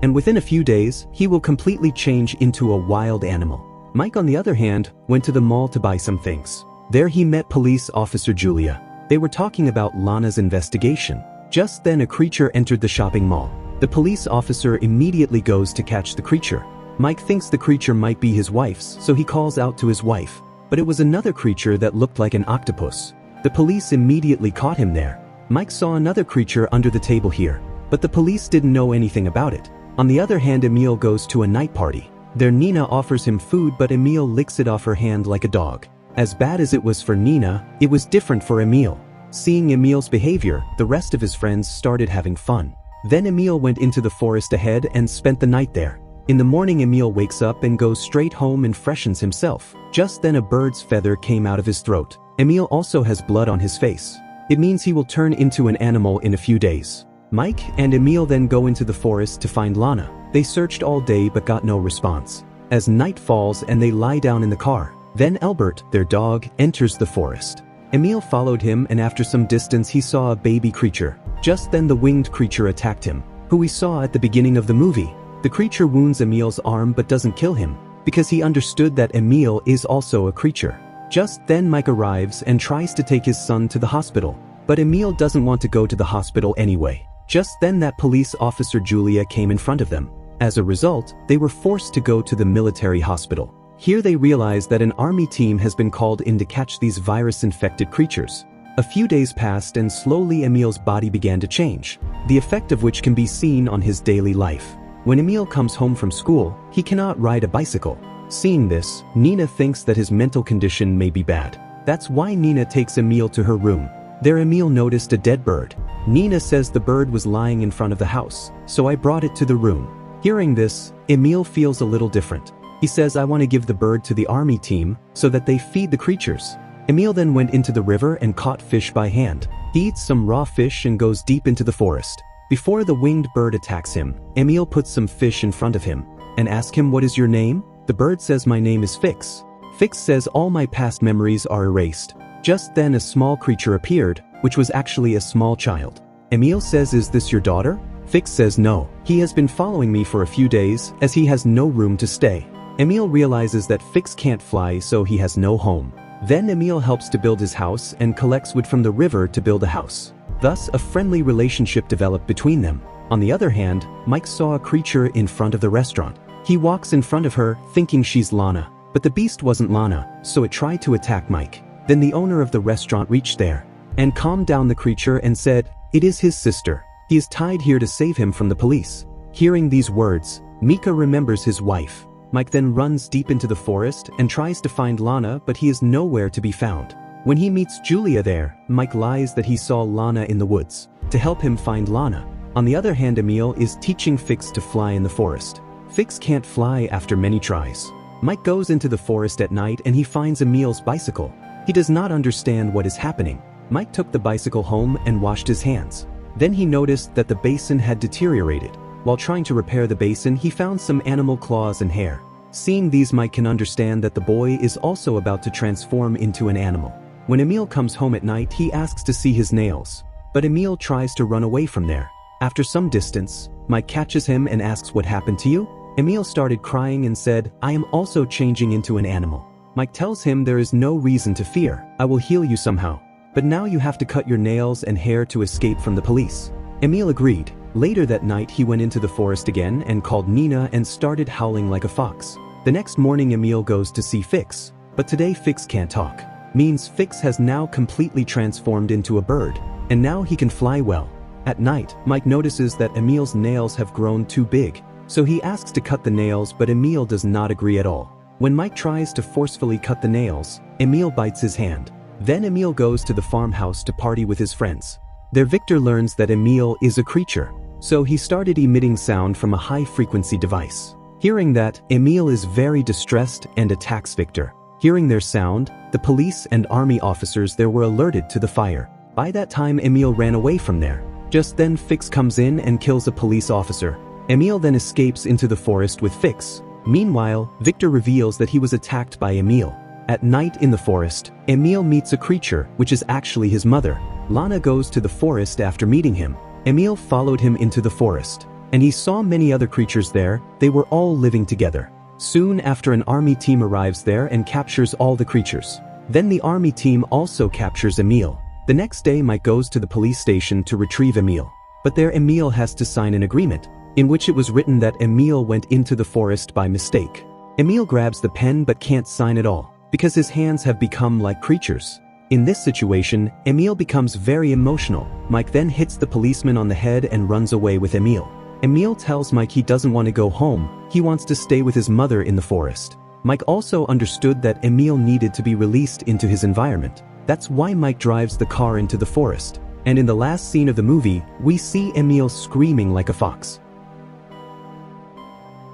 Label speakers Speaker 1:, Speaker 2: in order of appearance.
Speaker 1: and within a few days, he will completely change into a wild animal. Mike, on the other hand, went to the mall to buy some things. There he met police officer Julia. They were talking about Lana's investigation. Just then a creature entered the shopping mall. The police officer immediately goes to catch the creature. Mike thinks the creature might be his wife's, so he calls out to his wife. But it was another creature that looked like an octopus. The police immediately caught him there. Mike saw another creature under the table here, but the police didn't know anything about it. On the other hand, Emil goes to a night party. There Nina offers him food, but Emil licks it off her hand like a dog. As bad as it was for Nina, it was different for Emil. Seeing Emil's behavior, the rest of his friends started having fun. Then Emil went into the forest ahead and spent the night there. In the morning, Emil wakes up and goes straight home and freshens himself. Just then a bird's feather came out of his throat. Emil also has blood on his face. It means he will turn into an animal in a few days. Mike and Emil then go into the forest to find Lana. They searched all day but got no response. As night falls and they lie down in the car, then Albert, their dog, enters the forest. Emil followed him, and after some distance he saw a baby creature. Just then the winged creature attacked him, who we saw at the beginning of the movie. The creature wounds Emil's arm but doesn't kill him, because he understood that Emil is also a creature. Just then Mike arrives and tries to take his son to the hospital, but Emil doesn't want to go to the hospital anyway. Just then that police officer Julia came in front of them. As a result, they were forced to go to the military hospital. Here they realized that an army team has been called in to catch these virus-infected creatures. A few days passed and slowly Emil's body began to change, the effect of which can be seen on his daily life. When Emil comes home from school, he cannot ride a bicycle. Seeing this, Nina thinks that his mental condition may be bad. That's why Nina takes Emil to her room. There Emil noticed a dead bird. Nina says the bird was lying in front of the house, so I brought it to the room. Hearing this, Emil feels a little different. He says, I want to give the bird to the army team so that they feed the creatures. Emil then went into the river and caught fish by hand. He eats some raw fish and goes deep into the forest. Before the winged bird attacks him, Emil puts some fish in front of him and asks him, what is your name? The bird says, my name is Fix. Fix says, all my past memories are erased. Just then a small creature appeared, which was actually a small child. Emil says, is this your daughter? Fix says no. He has been following me for a few days as he has no room to stay. Emil realizes that Fix can't fly, so he has no home. Then Emil helps to build his house and collects wood from the river to build a house. Thus, a friendly relationship developed between them. On the other hand, Mike saw a creature in front of the restaurant. He walks in front of her, thinking she's Lana. But the beast wasn't Lana, so it tried to attack Mike. Then the owner of the restaurant reached there and calmed down the creature and said, it is his sister. He is tied here to save him from the police. Hearing these words, Mika remembers his wife. Mike then runs deep into the forest and tries to find Lana, but he is nowhere to be found. When he meets Julia there, Mike lies that he saw Lana in the woods to help him find Lana. On the other hand, Emil is teaching Fix to fly in the forest. Fix can't fly after many tries. Mike goes into the forest at night and he finds Emil's bicycle. He does not understand what is happening. Mike took the bicycle home and washed his hands. Then he noticed that the basin had deteriorated. While trying to repair the basin, he found some animal claws and hair. Seeing these, Mike can understand that the boy is also about to transform into an animal. When Emil comes home at night, he asks to see his nails, but Emil tries to run away from there. After some distance, Mike catches him and asks, what happened to you? Emil started crying and said, I am also changing into an animal. Mike tells him there is no reason to fear. I will heal you somehow. But now you have to cut your nails and hair to escape from the police. Emil agreed. Later that night he went into the forest again and called Nina and started howling like a fox. The next morning Emil goes to see Fix, but today Fix can't talk. Means Fix has now completely transformed into a bird, and now he can fly well. At night, Mike notices that Emil's nails have grown too big, so he asks to cut the nails, but Emil does not agree at all. When Mike tries to forcefully cut the nails, Emil bites his hand. Then Emil goes to the farmhouse to party with his friends. There Victor learns that Emil is a creature, so he started emitting sound from a high-frequency device. Hearing that, Emil is very distressed and attacks Victor. Hearing their sound, the police and army officers there were alerted to the fire. By that time Emil ran away from there. Just then Fix comes in and kills a police officer. Emil then escapes into the forest with Fix. Meanwhile, Victor reveals that he was attacked by Emil. At night in the forest, Emil meets a creature, which is actually his mother. Lana goes to the forest after meeting him. Emil followed him into the forest. and he saw many other creatures there. They were all living together. Soon after, an army team arrives there and captures all the creatures. Then the army team also captures Emil. The next day, Mike goes to the police station to retrieve Emil. But there Emil has to sign an agreement, in which it was written that Emil went into the forest by mistake. Emil grabs the pen but can't sign it all, because his hands have become like creatures. In this situation, Emil becomes very emotional. Mike then hits the policeman on the head and runs away with Emil. Emil tells Mike he doesn't want to go home, he wants to stay with his mother in the forest. Mike also understood that Emil needed to be released into his environment. That's why Mike drives the car into the forest. And in the last scene of the movie, we see Emil screaming like a fox.